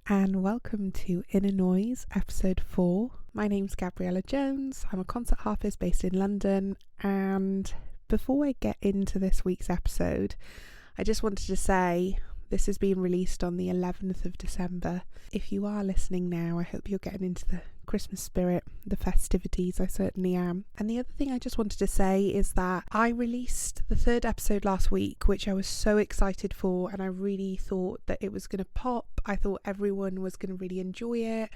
and welcome to Inner Noise episode 4. My name's Gabriella Jones. I'm a concert harpist based in London, and before I get into this week's episode, I just wanted to say this is being released on the 11th of December. If you are listening now, I hope you're getting into the Christmas spirit, the festivities. I certainly am. And the other thing I just wanted to say is that I released the 3rd episode last week, which I was so excited for, and I really thought that it was going to pop. I thought everyone was going to really enjoy it.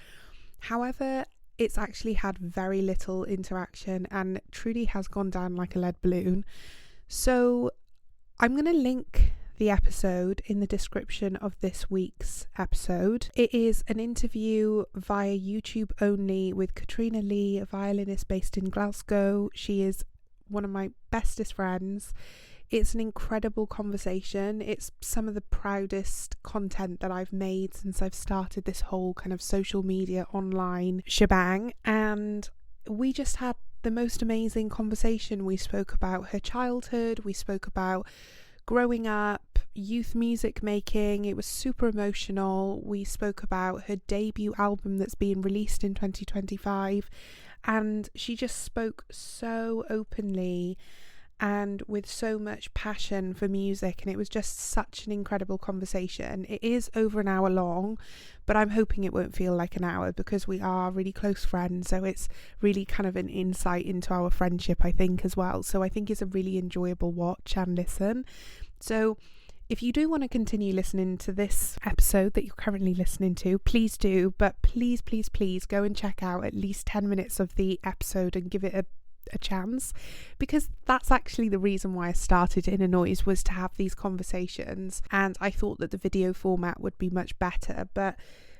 However, it's actually had very little interaction and truly has gone down like a lead balloon. So I'm going to link the episode in the description of this week's episode. It is an interview via YouTube only with Katrina Lee, a violinist based in Glasgow. She is one of my bestest friends. It's an incredible conversation. It's some of the proudest content that I've made since I've started this whole kind of social media online shebang, and we just had the most amazing conversation. We spoke about her childhood, we spoke about growing up, youth music making. It was super emotional. We spoke about her debut album that's being released in 2025, and she just spoke so openly and with so much passion for music, and it was just such an incredible conversation. It is over an hour long, but I'm hoping it won't feel like an hour because we are really close friends, so it's really kind of an insight into our friendship, I think, as well. So I think it's a really enjoyable watch and listen. So if you do want to continue listening to this episode that you're currently listening to, please do, but please go and check out at least 10 minutes of the episode and give it a chance, because that's actually the reason why I started Inner Noise, was to have these conversations, and I thought that the video format would be much better, but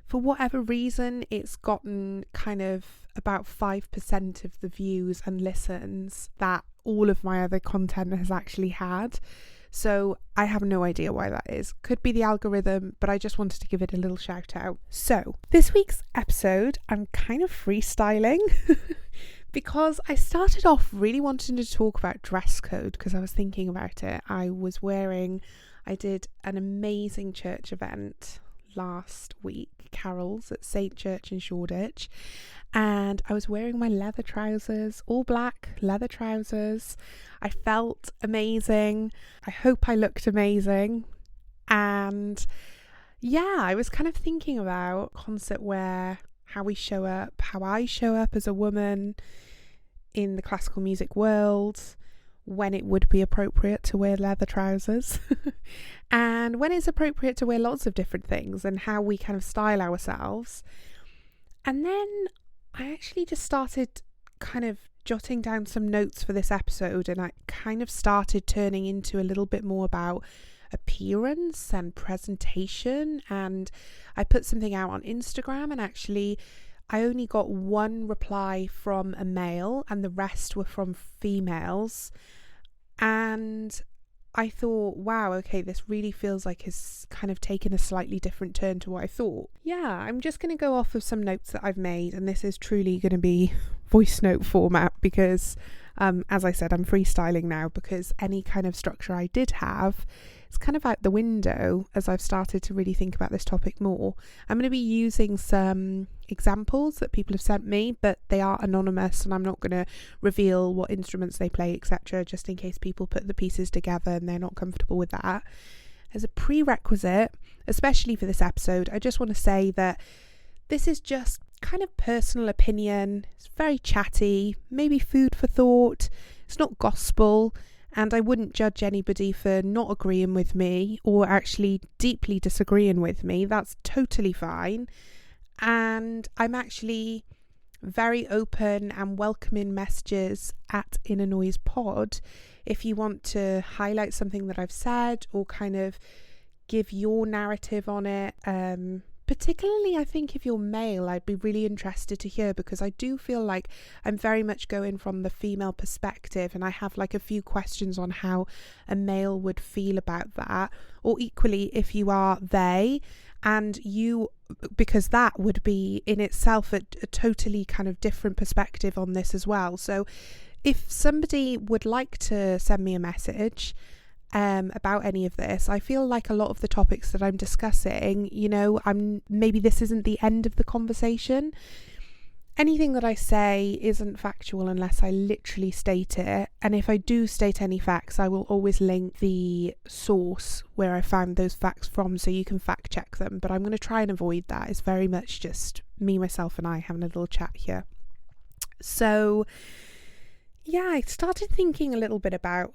for whatever reason it's gotten kind of about 5% of the views and listens that all of my other content has actually had. So I have no idea why that is. Could be the algorithm, but I just wanted to give it a little shout out. So this week's episode, I'm kind of freestyling because I started off really wanting to talk about dress code because I was thinking about it. I did an amazing church event last week, carols at St. Church in Shoreditch, and I was wearing my leather trousers, all black leather trousers. I felt amazing. I hope I looked amazing. And yeah, I was kind of thinking about concert wear, how we show up, how I show up as a woman in the classical music world, when it would be appropriate to wear leather trousers and when it's appropriate to wear lots of different things, and how we kind of style ourselves. And then I actually just started kind of jotting down some notes for this episode, and I kind of started turning into a little bit more about appearance and presentation, and I put something out on Instagram, and actually I only got one reply from a male and the rest were from females. And I thought, wow, okay, this really feels like it's kind of taken a slightly different turn to what I thought. Yeah, I'm just going to go off of some notes that I've made, and this is truly going to be voice note format because, as I said, I'm freestyling now because any kind of structure I did have is kind of out the window as I've started to really think about this topic more. I'm going to be using some examples that people have sent me, but they are anonymous, and I'm not going to reveal what instruments they play, etc., just in case people put the pieces together and they're not comfortable with that. As a prerequisite, especially for this episode, I just want to say that this is just kind of personal opinion. It's very chatty, maybe food for thought. It's not gospel, and I wouldn't judge anybody for not agreeing with me or actually deeply disagreeing with me. That's totally fine. And I'm actually very open and welcoming messages at Inner Noise Pod if you want to highlight something that I've said or kind of give your narrative on it. Particularly, I think if you're male, I'd be really interested to hear, because I do feel like I'm very much going from the female perspective, and I have like a few questions on how a male would feel about that. Or equally, if you are they, and you, because that would be in itself a totally kind of different perspective on this as well. So if somebody would like to send me a message about any of this. I feel like a lot of the topics that I'm discussing, maybe this isn't the end of the conversation. Anything that I say isn't factual unless I literally state it. And if I do state any facts, I will always link the source where I found those facts from so you can fact check them. But I'm going to try and avoid that. It's very much just me, myself, and I having a little chat here. So, yeah, I started thinking a little bit about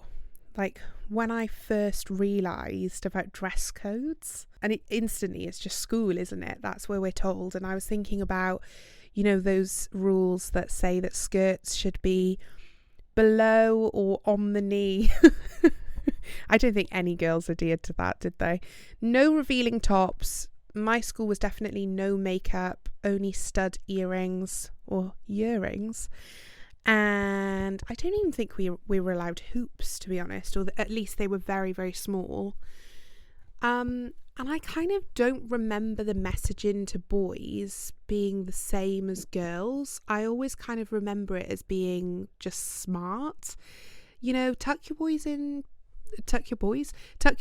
when I first realised about dress codes. And it's just school, isn't it? That's where we're told. And I was thinking about those rules that say that skirts should be below or on the knee. I don't think any girls adhered to that, did they? No revealing tops. My school was definitely no makeup, only stud earrings or earrings. And I don't even think we were allowed hoops, to be honest, or at least they were very, very small. And I kind of don't remember the messaging to boys being the same as girls. I always kind of remember it as being just smart. Tuck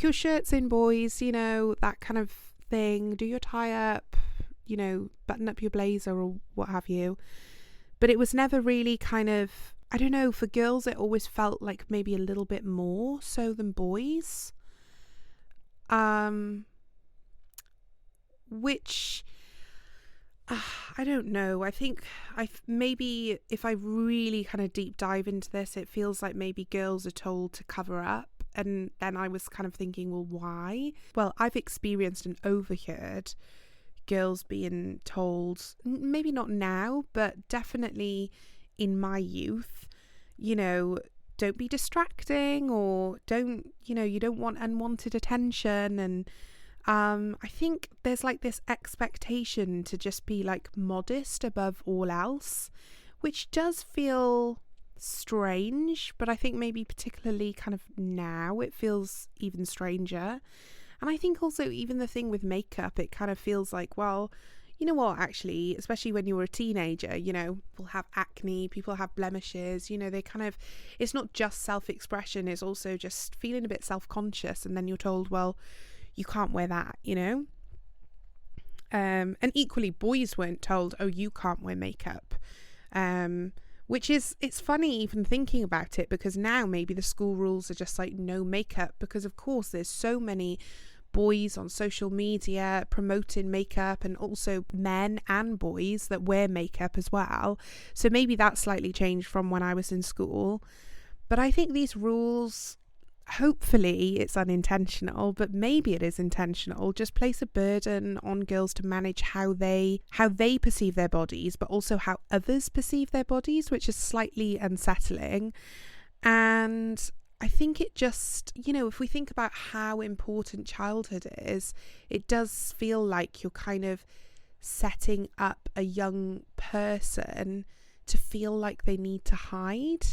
your shirts in, boys, that kind of thing. Do your tie up, button up your blazer or what have you. But it was never really kind of, I don't know, for girls it always felt like maybe a little bit more so than boys. Which I don't know. I think maybe if I really kind of deep dive into this, it feels like maybe girls are told to cover up. And then I was kind of thinking, well, why? Well, I've experienced and overheard girls being told, maybe not now, but definitely in my youth, don't be distracting, or don't, you don't want unwanted attention. And I think there's this expectation to just be modest above all else, which does feel strange, but I think maybe particularly kind of now it feels even stranger. And I think also even the thing with makeup, it kind of feels like, well, you know what, actually, especially when you were a teenager, people have acne, people have blemishes, they kind of, it's not just self-expression, it's also just feeling a bit self-conscious. And then you're told, well, you can't wear that, and equally boys weren't told, oh, you can't wear makeup, which is, it's funny even thinking about it, because now maybe the school rules are just no makeup, because of course there's so many boys on social media promoting makeup, and also men and boys that wear makeup as well. So maybe that's slightly changed from when I was in school. But I think these rules, hopefully it's unintentional, but maybe it is intentional, just place a burden on girls to manage how they perceive their bodies, but also how others perceive their bodies, which is slightly unsettling. And I think it just, if we think about how important childhood is, it does feel like you're kind of setting up a young person to feel like they need to hide.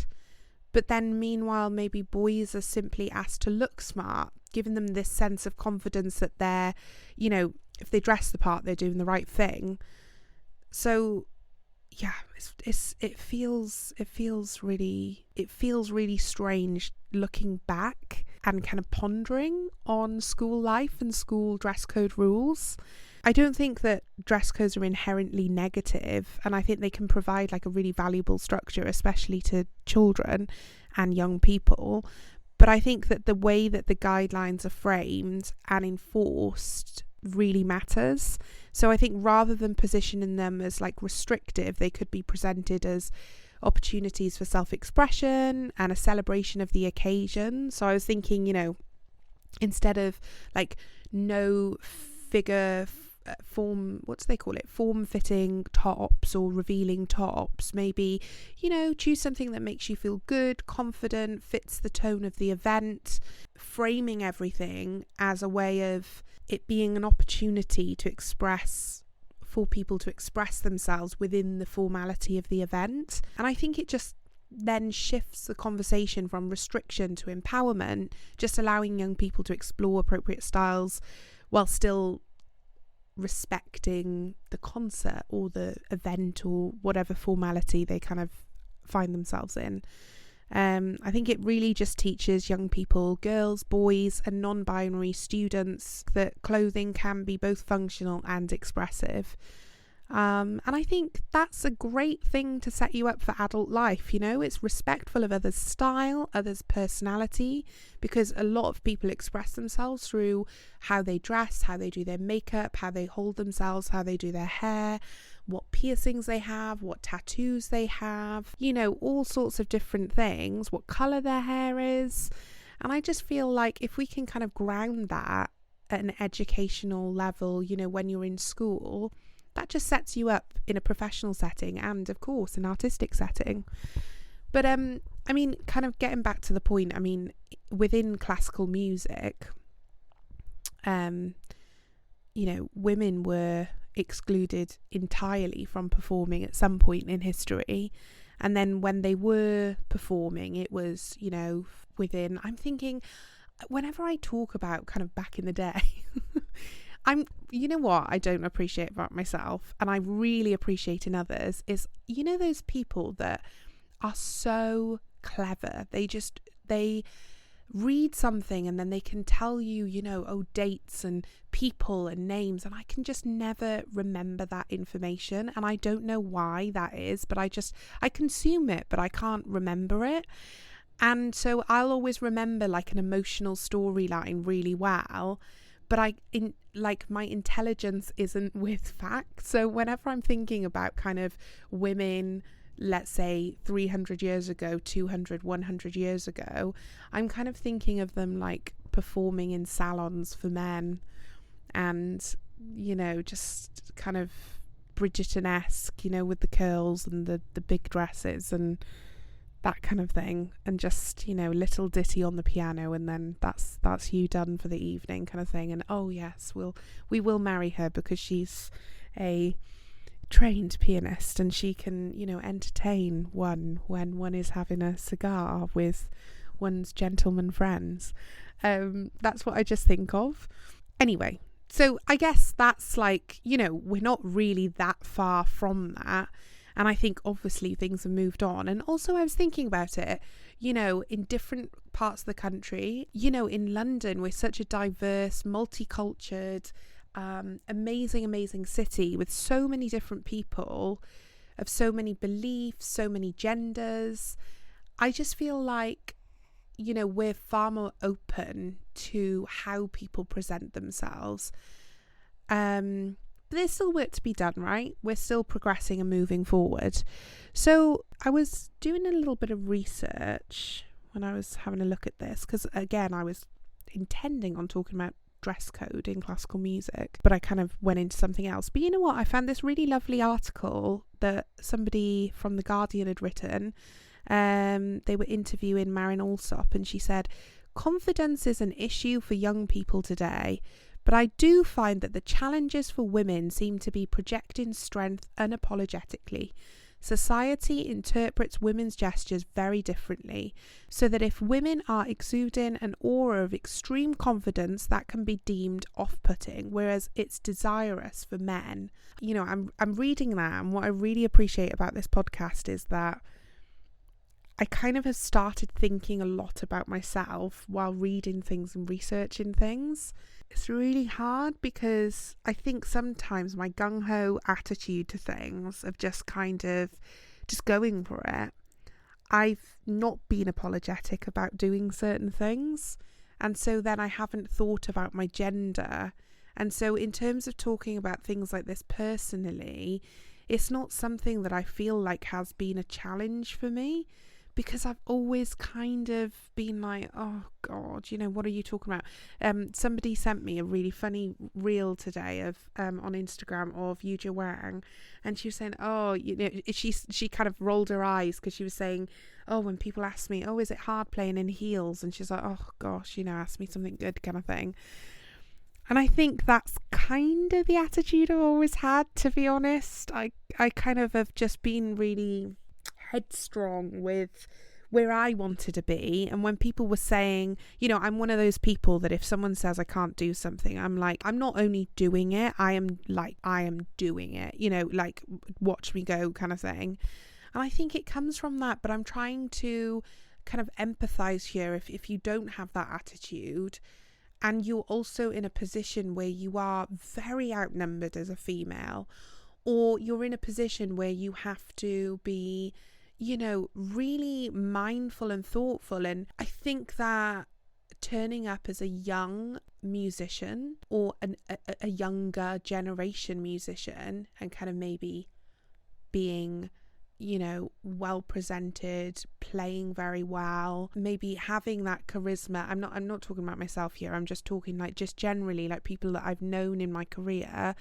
But then meanwhile, maybe boys are simply asked to look smart, giving them this sense of confidence that they're, if they dress the part, they're doing the right thing. So yeah, it feels really strange looking back and kind of pondering on school life and school dress code rules. I don't think that dress codes are inherently negative, and I think they can provide a really valuable structure, especially to children and young people. But I think that the way that the guidelines are framed and enforced really matters. So I think rather than positioning them as restrictive, they could be presented as opportunities for self-expression and a celebration of the occasion. So I was thinking, instead of no figure form-fitting tops or revealing tops, maybe choose something that makes you feel good, confident, fits the tone of the event, framing everything as a way of it being an opportunity for people to express themselves within the formality of the event. And I think it just then shifts the conversation from restriction to empowerment, just allowing young people to explore appropriate styles while still respecting the concert or the event or whatever formality they kind of find themselves in. I think it really just teaches young people, girls, boys and non-binary students, that clothing can be both functional and expressive. And I think that's a great thing to set you up for adult life. It's respectful of others' style, others' personality, because a lot of people express themselves through how they dress, how they do their makeup, how they hold themselves, how they do their hair, what piercings they have, what tattoos they have, all sorts of different things, what colour their hair is. And I just feel like if we can kind of ground that at an educational level, when you're in school, that just sets you up in a professional setting and, of course, an artistic setting. But, kind of getting back to the point, within classical music, women were excluded entirely from performing at some point in history. And then when they were performing, it was, within, I'm thinking, whenever I talk about kind of back in the day, what I don't appreciate about myself, and I really appreciate in others, is those people that are so clever. They read something and then they can tell you, dates and people and names, and I can just never remember that information, and I don't know why that is, but I consume it, but I can't remember it. And so I'll always remember like an emotional storyline really well, but my intelligence isn't with facts. So whenever I'm thinking about kind of women, let's say 300 years ago, 200, 100 years ago, I'm kind of thinking of them like performing in salons for men and, just kind of Bridgerton-esque, with the curls and the big dresses and that kind of thing, and just little ditty on the piano, and then that's you done for the evening kind of thing. And oh yes, we will marry her because she's a trained pianist and she can entertain one when one is having a cigar with one's gentleman friends. That's what I just think of. Anyway, so I guess that's like, we're not really that far from that. And I think obviously things have moved on. And also I was thinking about it, in different parts of the country, in London, we're such a diverse, multicultural, amazing city with so many different people of so many beliefs, so many genders. I just feel like, we're far more open to how people present themselves. But there's still work to be done, right? We're still progressing and moving forward. So I was doing a little bit of research when I was having a look at this, because again, I was intending on talking about dress code in classical music, but I kind of went into something else. But you know what? I found this really lovely article that somebody from The Guardian had written. They were interviewing Marin Alsop, and she said, "Confidence is an issue for young people today. But I do find that the challenges for women seem to be projecting strength unapologetically. Society interprets women's gestures very differently, so that if women are exuding an aura of extreme confidence, that can be deemed off-putting, whereas it's desirous for men." I'm reading that, and what I really appreciate about this podcast is that I kind of have started thinking a lot about myself while reading things and researching things. It's really hard because I think sometimes my gung-ho attitude to things of just kind of just going for it, I've not been apologetic about doing certain things, and so then I haven't thought about my gender. And so in terms of talking about things like this personally, it's not something that I feel like has been a challenge for me, because I've always kind of been like, oh God, what are you talking about? Somebody sent me a really funny reel today of on Instagram of Yuja Wang, and she was saying, she kind of rolled her eyes because she was saying, when people ask me, is it hard playing in heels? And she's like, oh gosh, ask me something good kind of thing. And I think that's kind of the attitude I've always had, to be honest. I kind of have just been really headstrong with where I wanted to be. And when people were saying, I'm one of those people that if someone says I can't do something, I'm like, I'm not only doing it, I am doing it, like watch me go kind of thing. And I think it comes from that, but I'm trying to kind of empathize here if you don't have that attitude, and you're also in a position where you are very outnumbered as a female, or you're in a position where you have to be, really mindful and thoughtful. And I think that turning up as a young musician or a younger generation musician and kind of maybe being, well presented, playing very well, maybe having that charisma. I'm not talking about myself here. I'm just talking like just generally like people that I've known in my career.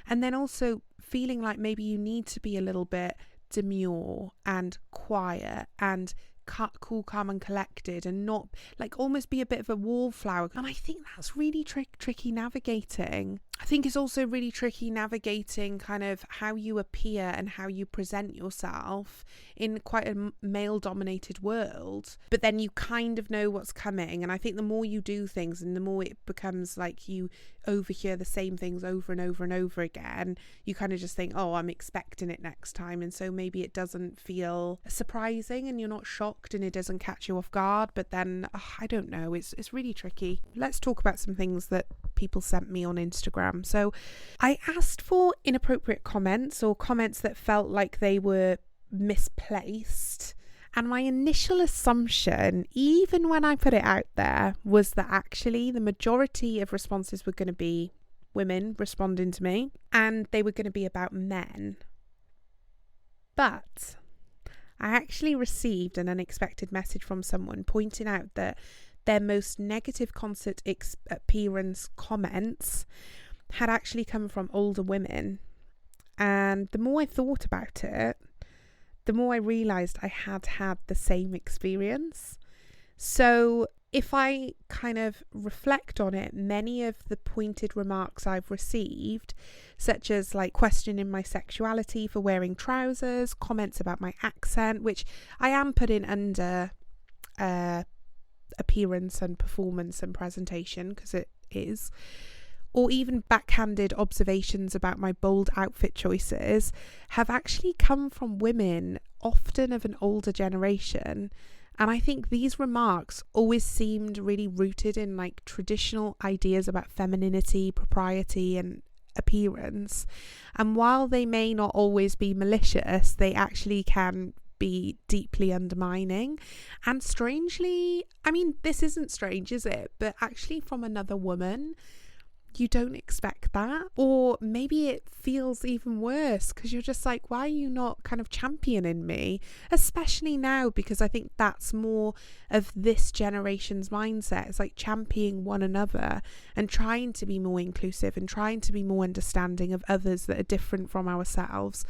And then also feeling like maybe you need to be a little bit demure and quiet and cool, calm and collected, and not like almost be a bit of a wallflower. And I think that's really tricky navigating. I think it's also really tricky navigating kind of how you appear and how you present yourself in quite a male dominated world, but then you kind of know what's coming. And I think the more you do things and the more it becomes like you overhear the same things over and over and over again, you kind of just think, oh, I'm expecting it next time, and so maybe it doesn't feel surprising and you're not shocked and it doesn't catch you off guard. But then I don't know, it's really tricky. Let's talk about some things that people sent me on Instagram. So I asked for inappropriate comments or comments that felt like they were misplaced. And my initial assumption, even when I put it out there, was that actually the majority of responses were going to be women responding to me, and they were going to be about men. But I actually received an unexpected message from someone pointing out that their most negative concert appearance comments had actually come from older women. And the more I thought about it, the more I realised I had the same experience. So if I kind of reflect on it, many of the pointed remarks I've received, such as like questioning my sexuality for wearing trousers, comments about my accent, which I am putting under appearance and performance and presentation because it is, or even backhanded observations about my bold outfit choices, have actually come from women, often of an older generation. And I think these remarks always seemed really rooted in like traditional ideas about femininity, propriety and appearance. And while they may not always be malicious, they actually can be deeply undermining. And strangely, I mean, this isn't strange, is it? But actually from another woman, you don't expect that. Or maybe it feels even worse because you're just like, why are you not kind of championing me? Especially now, because I think that's more of this generation's mindset. It's like championing one another and trying to be more inclusive and trying to be more understanding of others that are different from ourselves,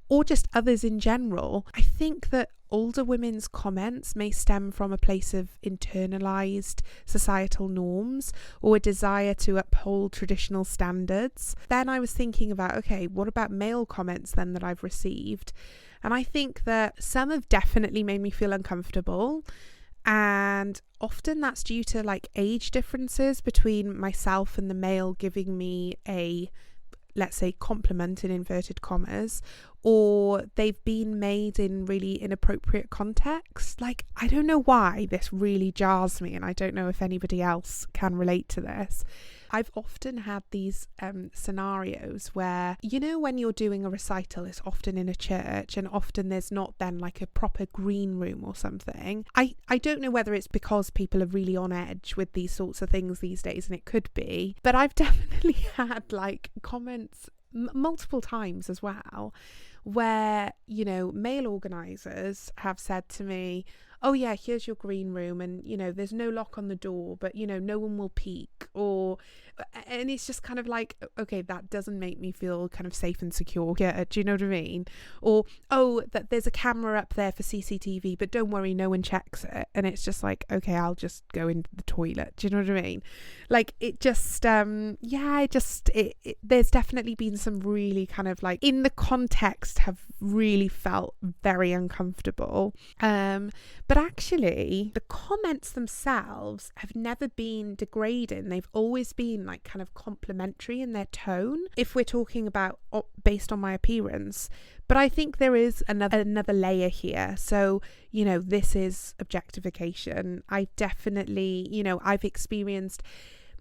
or just others in general. I think that older women's comments may stem from a place of internalized societal norms or a desire to uphold traditional standards. Then I was thinking about, okay, what about male comments then that I've received? And I think that some have definitely made me feel uncomfortable. And often that's due to like age differences between myself and the male giving me a, let's say, compliment in inverted commas, or they've been made in really inappropriate context. Like, I don't know why this really jars me, and I don't know if anybody else can relate to this. I've often had these scenarios where, you know, when you're doing a recital, it's often in a church and often there's not then like a proper green room or something. I don't know whether it's because people are really on edge with these sorts of things these days, and it could be, but I've definitely had like comments multiple times as well where, you know, male organisers have said to me, oh yeah, here's your green room, and you know, there's no lock on the door, but you know, no one will peek, and it's just kind of like, okay, that doesn't make me feel kind of safe and secure. Yeah, do you know what I mean? Or, oh, that there's a camera up there for CCTV, but don't worry, no one checks it. And it's just like, okay, I'll just go into the toilet. Do you know what I mean? Like, it just, there's definitely been some really kind of like, in the context, have really felt very uncomfortable. But actually, the comments themselves have never been degrading. They've they've always been like kind of complimentary in their tone, if we're talking about based on my appearance. But I think there is another layer here. So, this is objectification. I definitely, I've experienced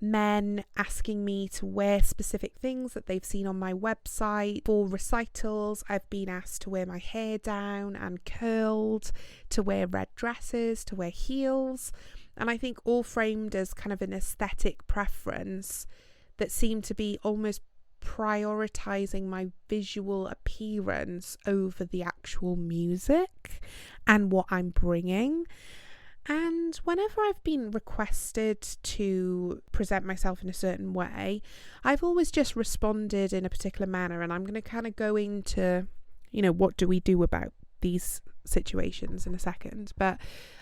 men asking me to wear specific things that they've seen on my website. For recitals, I've been asked to wear my hair down and curled, to wear red dresses, to wear heels. And I think all framed as kind of an aesthetic preference that seemed to be almost prioritizing my visual appearance over the actual music and what I'm bringing. And whenever I've been requested to present myself in a certain way, I've always just responded in a particular manner. And I'm going to kind of go into, what do we do about these situations in a second. But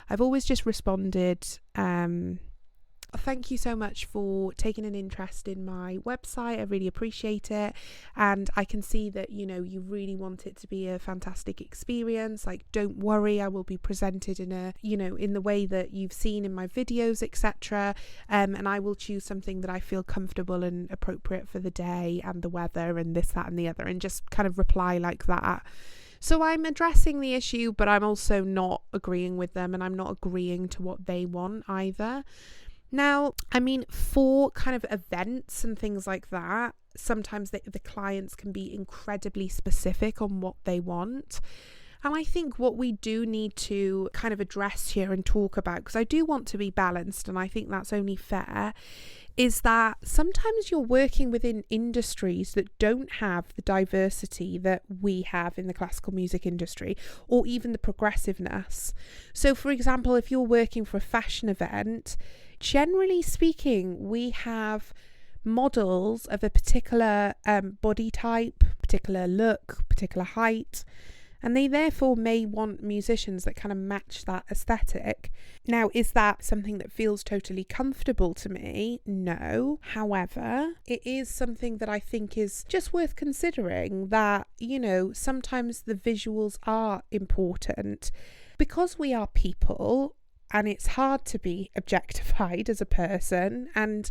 I've always just responded, thank you so much for taking an interest in my website. I really appreciate it. And I can see that, you really want it to be a fantastic experience. Like, don't worry, I will be presented in in the way that you've seen in my videos, etc. And I will choose something that I feel comfortable and appropriate for the day and the weather and this, that, and the other, and just kind of reply like that. So I'm addressing the issue, but I'm also not agreeing with them, and I'm not agreeing to what they want either. Now, for kind of events and things like that, sometimes the clients can be incredibly specific on what they want. And I think what we do need to kind of address here and talk about, because I do want to be balanced, and I think that's only fair, is that sometimes you're working within industries that don't have the diversity that we have in the classical music industry, or even the progressiveness. So, for example, if you're working for a fashion event, generally speaking, we have models of a particular body type, particular look, particular height, and they therefore may want musicians that kind of match that aesthetic. Now, is that something that feels totally comfortable to me? No. However, it is something that I think is just worth considering, that, sometimes the visuals are important because we are people. And it's hard to be objectified as a person, and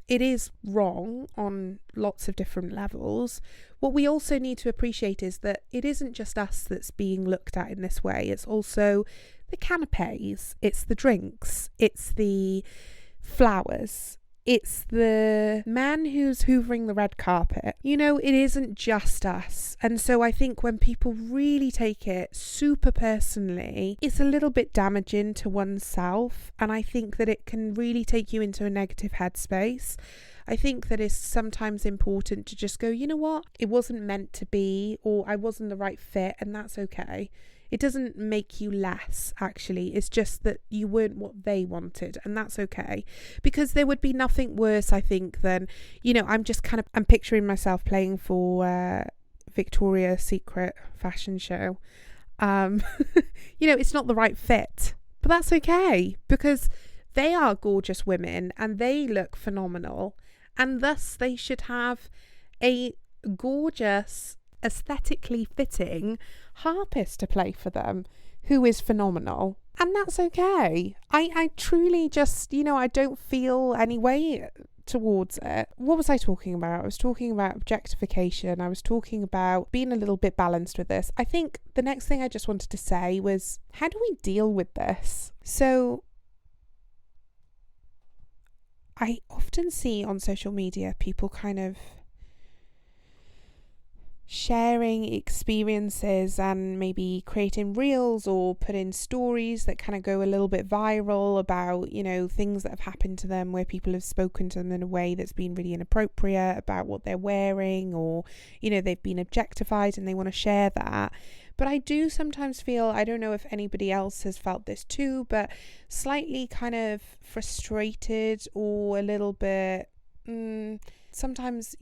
it is wrong on lots of different levels. What we also need to appreciate is that it isn't just us that's being looked at in this way. It's also the canapes, it's the drinks, it's the flowers, it's the man who's hoovering the red carpet. It isn't just us. And so I think when people really take it super personally, it's a little bit damaging to oneself. And I think that it can really take you into a negative headspace. I think that it's sometimes important to just go, you know what? It wasn't meant to be, or I wasn't the right fit, and that's okay. It doesn't make you less, actually. It's just that you weren't what they wanted, and that's okay. Because there would be nothing worse, I think, than, I'm picturing myself playing for Victoria's Secret fashion show. It's not the right fit, but that's okay, because they are gorgeous women and they look phenomenal, and thus they should have a gorgeous, aesthetically fitting harpist to play for them who is phenomenal, and that's okay. I truly just, I don't feel any way towards it. What was I talking about? I was talking about objectification. I was talking about being a little bit balanced with this. I think the next thing I just wanted to say was, how do we deal with this? So I often see on social media people kind of sharing experiences and maybe creating reels or putting stories that kind of go a little bit viral about, things that have happened to them where people have spoken to them in a way that's been really inappropriate about what they're wearing, or, they've been objectified and they want to share that. But I do sometimes feel, I don't know if anybody else has felt this too, but slightly kind of frustrated or a little bit, sometimes,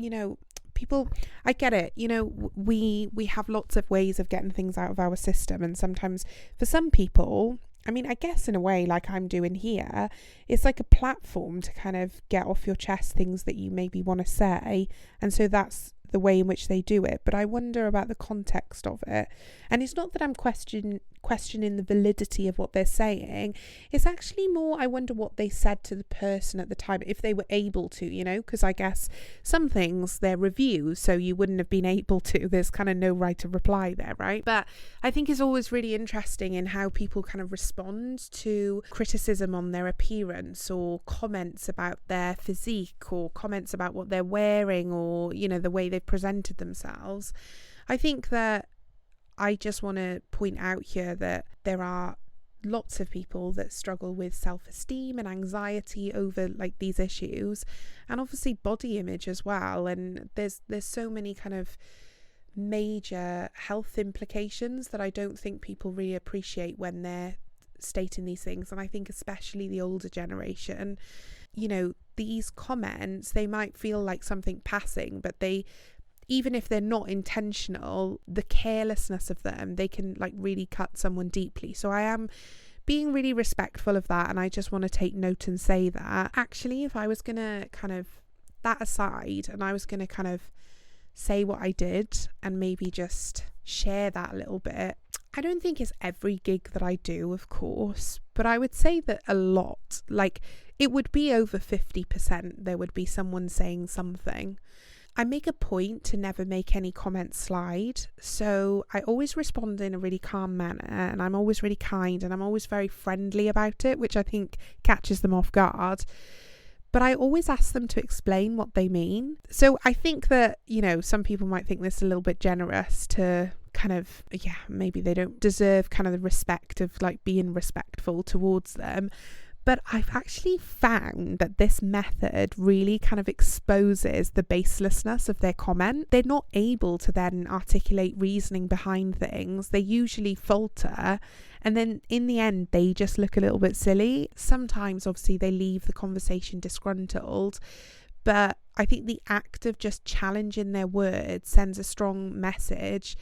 people, I get it, we have lots of ways of getting things out of our system, and sometimes for some people, I guess in a way like I'm doing here, it's like a platform to kind of get off your chest things that you maybe want to say, and so that's the way in which they do it. But I wonder about the context of it, and it's not that I'm questioning questioning the validity of what they're saying. It's actually more, I wonder what they said to the person at the time, if they were able to, because I guess some things they're reviews, so you wouldn't have been able to. There's kind of no right of reply there, right? But I think it's always really interesting in how people kind of respond to criticism on their appearance, or comments about their physique, or comments about what they're wearing, or the way they've presented themselves. I think that I just want to point out here that there are lots of people that struggle with self-esteem and anxiety over like these issues, and obviously body image as well. And there's so many kind of major health implications that I don't think people really appreciate when they're stating these things. And I think especially the older generation, these comments, they might feel like something passing, but even if they're not intentional, the carelessness of them, they can like really cut someone deeply. So I am being really respectful of that, and I just want to take note and say that actually, if I was gonna kind of that aside, and I was gonna kind of say what I did and maybe just share that a little bit, I don't think it's every gig that I do, of course, but I would say that a lot, like it would be over 50%, there would be someone saying something. I make a point to never make any comments slide, so I always respond in a really calm manner, and I'm always really kind, and I'm always very friendly about it, which I think catches them off guard. But I always ask them to explain what they mean. So I think that, some people might think this a little bit generous to kind of, maybe they don't deserve kind of the respect of like being respectful towards them. But I've actually found that this method really kind of exposes the baselessness of their comment. They're not able to then articulate reasoning behind things. They usually falter, and then in the end they just look a little bit silly. Sometimes obviously they leave the conversation disgruntled, but I think the act of just challenging their words sends a strong message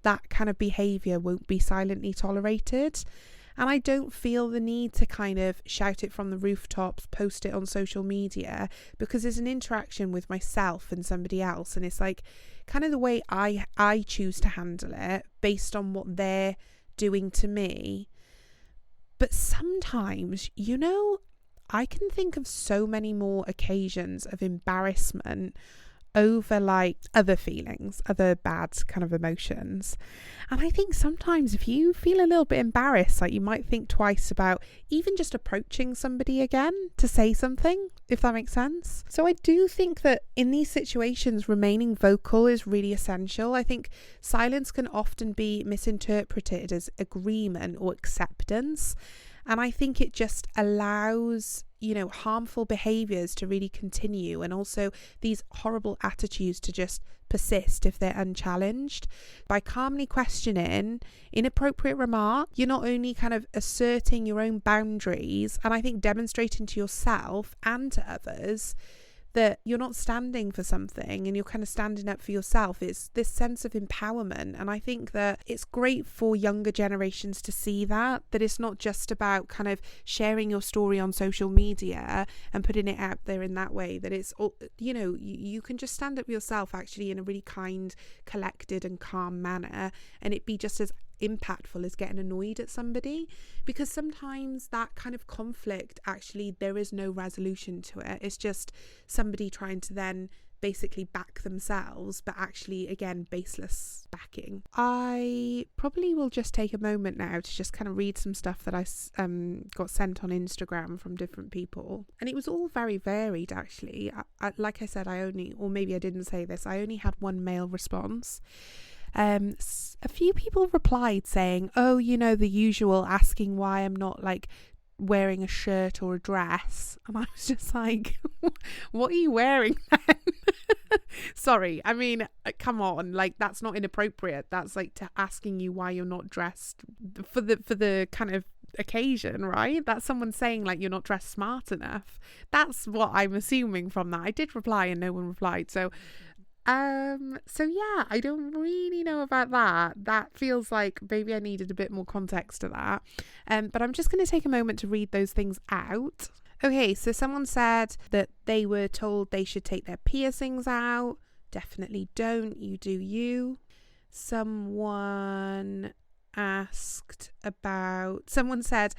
that kind of behaviour won't be silently tolerated. And I don't feel the need to kind of shout it from the rooftops, post it on social media, because there's an interaction with myself and somebody else. And it's like kind of the way I choose to handle it based on what they're doing to me. But sometimes, I can think of so many more occasions of embarrassment over like other feelings, other bad kind of emotions. And I think sometimes if you feel a little bit embarrassed, like you might think twice about even just approaching somebody again to say something, if that makes sense. So I do think that in these situations, remaining vocal is really essential. I think silence can often be misinterpreted as agreement or acceptance. And I think it just allows, harmful behaviours to really continue, and also these horrible attitudes to just persist if they're unchallenged. By calmly questioning inappropriate remark, you're not only kind of asserting your own boundaries, and I think demonstrating to yourself and to others that you're not standing for something and you're kind of standing up for yourself. It's this sense of empowerment. And I think that it's great for younger generations to see that it's not just about kind of sharing your story on social media and putting it out there in that way, that it's, you can just stand up for yourself actually in a really kind, collected and calm manner, and it be just as impactful as getting annoyed at somebody, because sometimes that kind of conflict, actually there is no resolution to it. It's just somebody trying to then basically back themselves, but actually again baseless backing. I probably will just take a moment now to just kind of read some stuff that I got sent on Instagram from different people, and it was all very varied actually. Like I said, I didn't say this, I only had one male response. A few people replied saying, the usual, asking why I'm not like wearing a shirt or a dress. And I was just like, what are you wearing then? Sorry, I mean, come on, like that's not inappropriate. That's like asking you why you're not dressed for the kind of occasion, right? That's someone saying like you're not dressed smart enough. That's what I'm assuming from that. I did reply and no one replied, so yeah, I don't really know about that. That feels like maybe I needed a bit more context to that. But I'm just going to take a moment to read those things out. Okay, so someone said that they were told they should take their piercings out. Definitely don't. You do you. Someone asked about, someone said,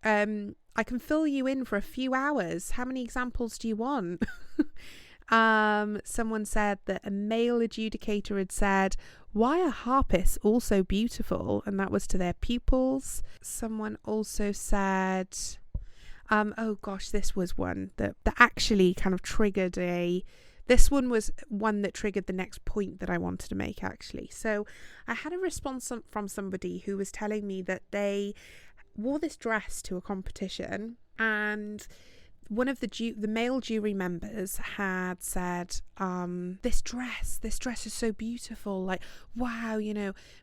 I can fill you in for a few hours. How many examples do you want? Someone said that a male adjudicator had said, why are harpists also beautiful? And that was to their pupils. Someone also said, oh gosh, this was one that actually kind of triggered this one was one that triggered the next point that I wanted to make, actually. So I had a response from somebody who was telling me that they wore this dress to a competition, and one of the male jury members had said, this dress is so beautiful, like, wow,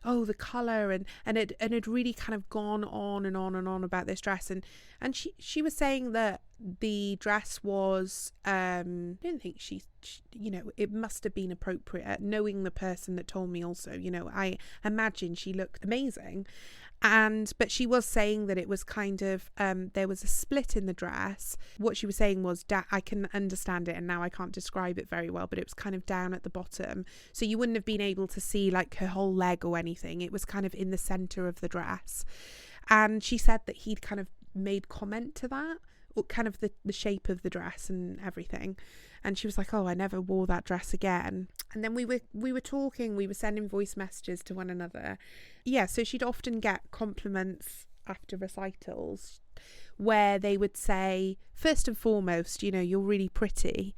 oh, the colour, and it had really kind of gone on and on and on about this dress, and she was saying that the dress was, I don't think she it must have been appropriate, knowing the person that told me also, I imagine she looked amazing. But she was saying that it was kind of, there was a split in the dress. What she was saying was, I can understand it, and now I can't describe it very well, but it was kind of down at the bottom. So you wouldn't have been able to see like her whole leg or anything. It was kind of in the centre of the dress. And she said that he'd kind of made comment to that, or kind of the shape of the dress and everything. And she was like, oh, I never wore that dress again. And then we were talking, we were sending voice messages to one another. Yeah, so she'd often get compliments after recitals where they would say, first and foremost, you're really pretty,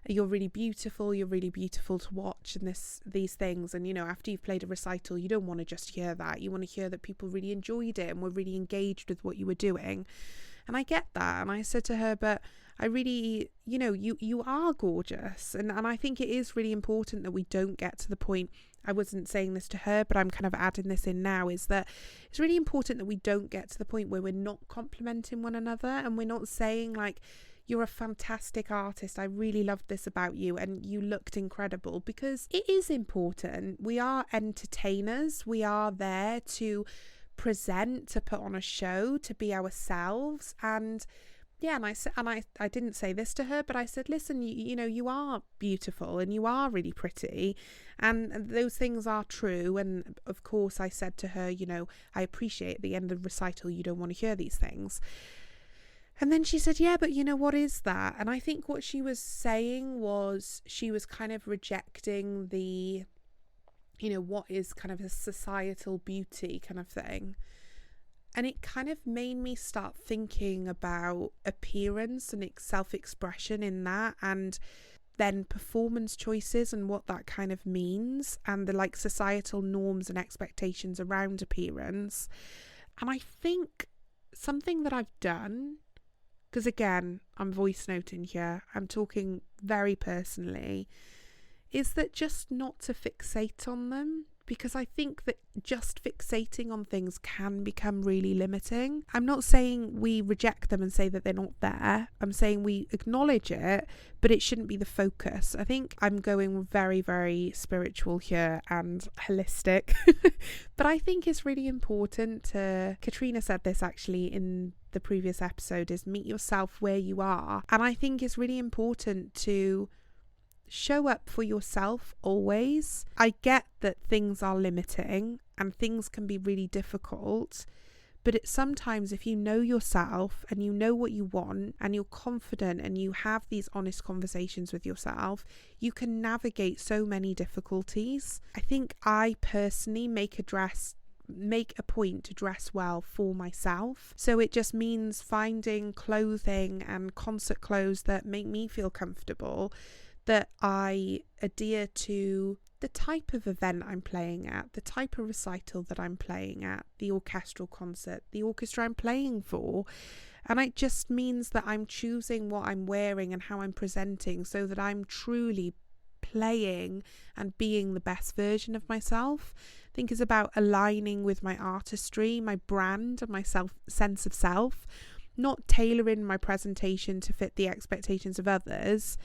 you're really beautiful to watch, and these things. And after you've played a recital, you don't want to just hear that. You want to hear that people really enjoyed it and were really engaged with what you were doing. And I get that. And I said to her, but I really, you are gorgeous. And I think it is really important that we don't get to the point, I wasn't saying this to her, but I'm kind of adding this in now, is that it's really important that we don't get to the point where we're not complimenting one another, and we're not saying like, you're a fantastic artist, I really loved this about you, and you looked incredible, because it is important. We are entertainers. We are there to present, to put on a show, to be ourselves. And yeah, and I didn't say this to her, but I said, listen, you are beautiful and you are really pretty, and those things are true. And of course I said to her, I appreciate at the end of the recital you don't want to hear these things. And then she said, yeah, but what is that? And I think what she was saying was, she was kind of rejecting the what is kind of a societal beauty kind of thing. And it kind of made me start thinking about appearance and self-expression in that, and then performance choices and what that kind of means, and the like societal norms and expectations around appearance. And I think something that I've done, because again, I'm voice noting here, I'm talking very personally, is that just not to fixate on them, because I think that just fixating on things can become really limiting. I'm not saying we reject them and say that they're not there. I'm saying we acknowledge it, but it shouldn't be the focus. I think I'm going very, very spiritual here and holistic, but I think it's really important to, Katrina said this actually in the previous episode, is meet yourself where you are. And I think it's really important to show up for yourself always. I get that things are limiting and things can be really difficult, but sometimes if you know yourself and you know what you want and you're confident and you have these honest conversations with yourself, you can navigate so many difficulties. I think I personally make a point to dress well for myself. So it just means finding clothing and concert clothes that make me feel comfortable, that I adhere to the type of event I'm playing at, the type of recital that I'm playing at, the orchestral concert, the orchestra I'm playing for. And it just means that I'm choosing what I'm wearing and how I'm presenting, so that I'm truly playing and being the best version of myself. I think it's about aligning with my artistry, my brand, and my sense of self, not tailoring my presentation to fit the expectations of others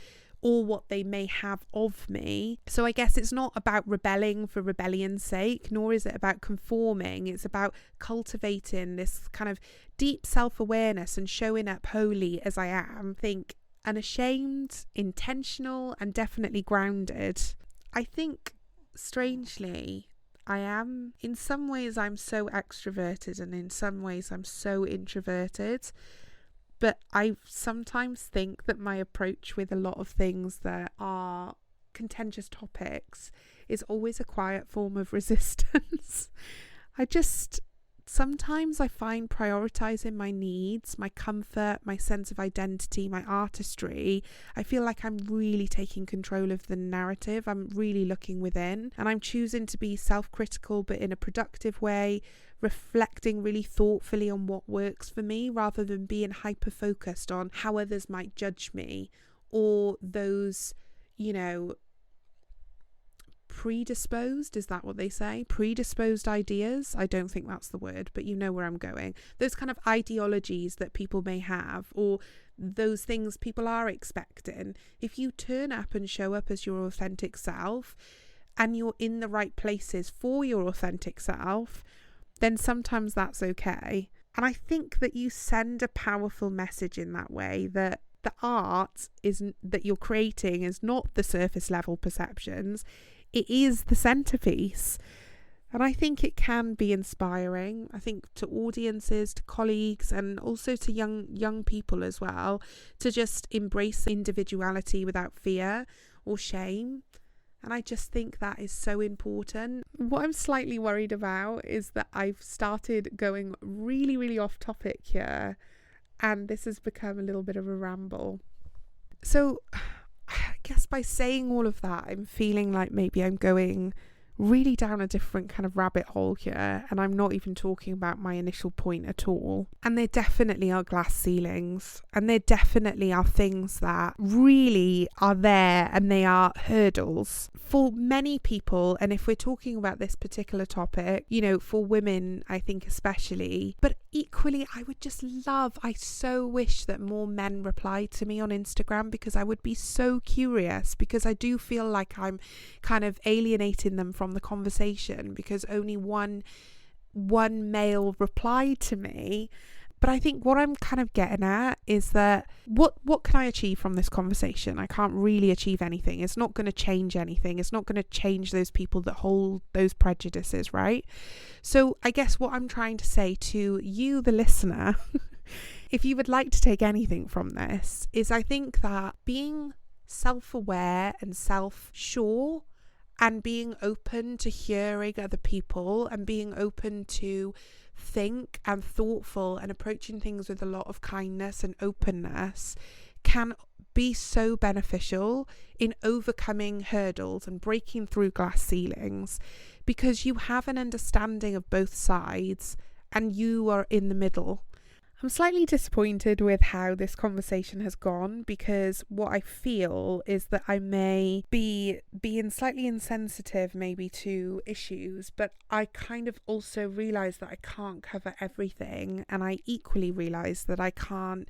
or what they may have of me. So I guess it's not about rebelling for rebellion's sake, nor is it about conforming. It's about cultivating this kind of deep self-awareness and showing up wholly as I am. Think unashamed, intentional, and definitely grounded. I think, strangely, in some ways I'm so extroverted and in some ways I'm so introverted. But I sometimes think that my approach with a lot of things that are contentious topics is always a quiet form of resistance. Sometimes I find prioritizing my needs, my comfort, my sense of identity, my artistry, I feel like I'm really taking control of the narrative. I'm really looking within and I'm choosing to be self-critical but in a productive way, reflecting really thoughtfully on what works for me rather than being hyper-focused on how others might judge me or those, predisposed, is that what they say? Predisposed ideas? I don't think that's the word, but you know where I'm going. Those kind of ideologies that people may have, or those things people are expecting. If you turn up and show up as your authentic self and you're in the right places for your authentic self, then sometimes that's okay. And I think that you send a powerful message in that way, that the art that you're creating is not the surface level perceptions. It is the centerpiece. And I think it can be inspiring, I think, to audiences, to colleagues, and also to young people as well, to just embrace individuality without fear or shame. And I just think that is so important. What I'm slightly worried about is that I've started going really, really off topic here, and this has become a little bit of a ramble. So I guess by saying all of that, I'm feeling like maybe I'm going really down a different kind of rabbit hole here, and I'm not even talking about my initial point at all. And there definitely are glass ceilings, and there definitely are things that really are there, and they are hurdles for many people. And if we're talking about this particular topic, for women, I think especially, but equally I so wish that more men replied to me on Instagram, because I would be so curious, because I do feel like I'm kind of alienating them from the conversation because only one male replied to me. But I think what I'm kind of getting at is that what can I achieve from this conversation? I can't really achieve anything. It's not going to change anything. It's not going to change those people that hold those prejudices, right? So I guess what I'm trying to say to you, the listener, if you would like to take anything from this, is I think that being self-aware and self-sure and being open to hearing other people and being open to think and thoughtful and approaching things with a lot of kindness and openness can be so beneficial in overcoming hurdles and breaking through glass ceilings, because you have an understanding of both sides and you are in the middle. I'm slightly disappointed with how this conversation has gone, because what I feel is that I may be being slightly insensitive maybe to issues, but I kind of also realise that I can't cover everything, and I equally realise that I can't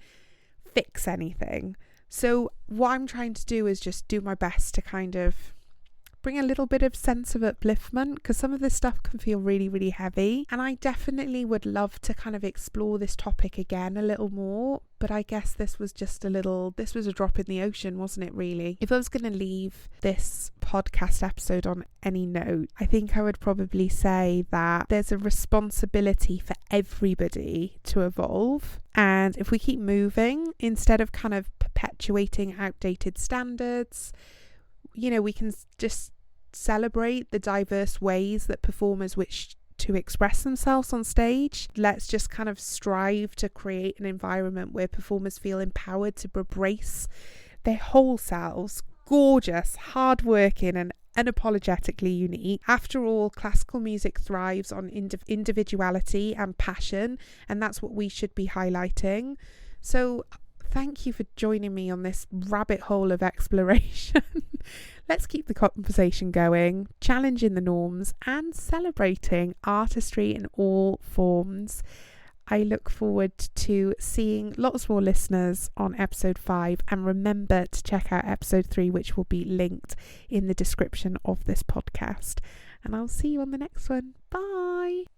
fix anything. So what I'm trying to do is just do my best to kind of bring a little bit of sense of upliftment, because some of this stuff can feel really, really heavy, and I definitely would love to kind of explore this topic again a little more. But I guess this was a drop in the ocean, wasn't it, really? If I was going to leave this podcast episode on any note, I think I would probably say that there's a responsibility for everybody to evolve, and if we keep moving instead of kind of perpetuating outdated standards, we can just celebrate the diverse ways that performers wish to express themselves on stage. Let's just kind of strive to create an environment where performers feel empowered to embrace their whole selves, gorgeous, hardworking, and unapologetically unique. After all, classical music thrives on individuality and passion, and that's what we should be highlighting. So thank you for joining me on this rabbit hole of exploration. Let's keep the conversation going, challenging the norms and celebrating artistry in all forms. I look forward to seeing lots more listeners on episode 5, and remember to check out episode 3, which will be linked in the description of this podcast. And I'll see you on the next one. Bye.